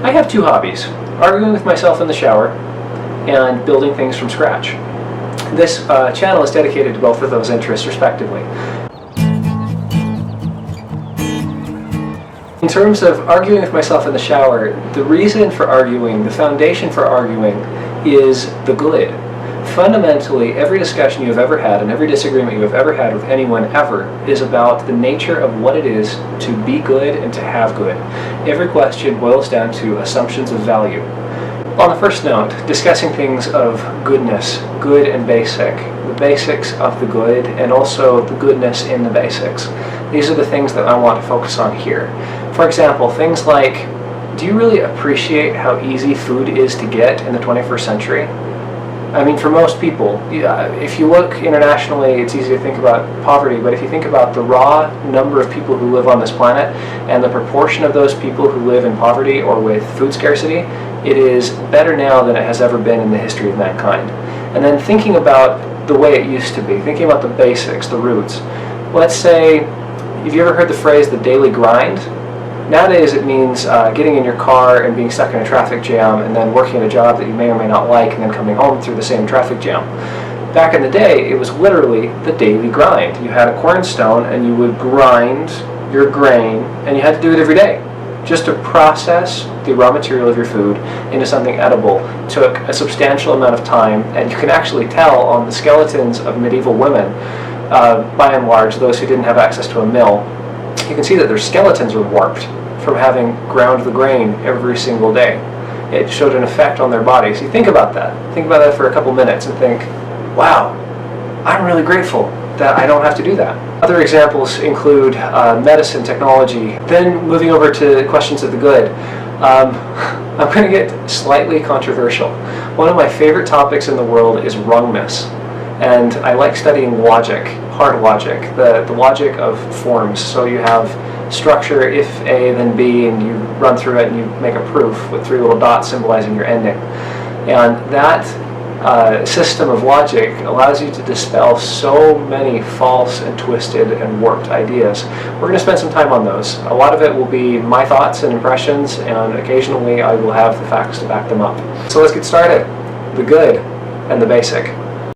I have two hobbies: arguing with myself in the shower and building things from scratch. This channel is dedicated to both of those interests respectively. In terms of arguing with myself in the shower, the reason for arguing, the foundation for arguing, is the good. Fundamentally, every discussion you have ever had and every disagreement you have ever had with anyone ever is about the nature of what it is to be good and to have good. Every question boils down to assumptions of value. On the first note, discussing things of goodness, good and basic, the basics of the good and also the goodness in the basics. These are the things that I want to focus on here. For example, things like, do you really appreciate how easy food is to get in the 21st century? I mean, for most people, if you look internationally, it's easy to think about poverty, but if you think about the raw number of people who live on this planet and the proportion of those people who live in poverty or with food scarcity, it is better now than it has ever been in the history of mankind. And then thinking about the way it used to be, thinking about the basics, the roots. Let's say, have you ever heard the phrase the daily grind? Nowadays it means getting in your car and being stuck in a traffic jam and then working at a job that you may or may not like and then coming home through the same traffic jam. Back in the day, it was literally the daily grind. You had a cornstone and you would grind your grain, and you had to do it every day. Just to process the raw material of your food into something edible took a substantial amount of time, and you can actually tell on the skeletons of medieval women, by and large, those who didn't have access to a mill, you can see that their skeletons were warped from having ground the grain every single day. It showed an effect on their bodies. You think about that. Think about that for a couple minutes and think, wow, I'm really grateful that I don't have to do that. Other examples include medicine, technology. Then moving over to questions of the good. I'm going to get slightly controversial. One of my favorite topics in the world is wrongness. And I like studying logic, hard logic, the logic of forms. So you have structure, if A then B, and you run through it and you make a proof with 3 little dots symbolizing your ending. And that system of logic allows you to dispel so many false and twisted and warped ideas. We're going to spend some time on those. A lot of it will be my thoughts and impressions, and occasionally I will have the facts to back them up. So let's get started. The good and the basic.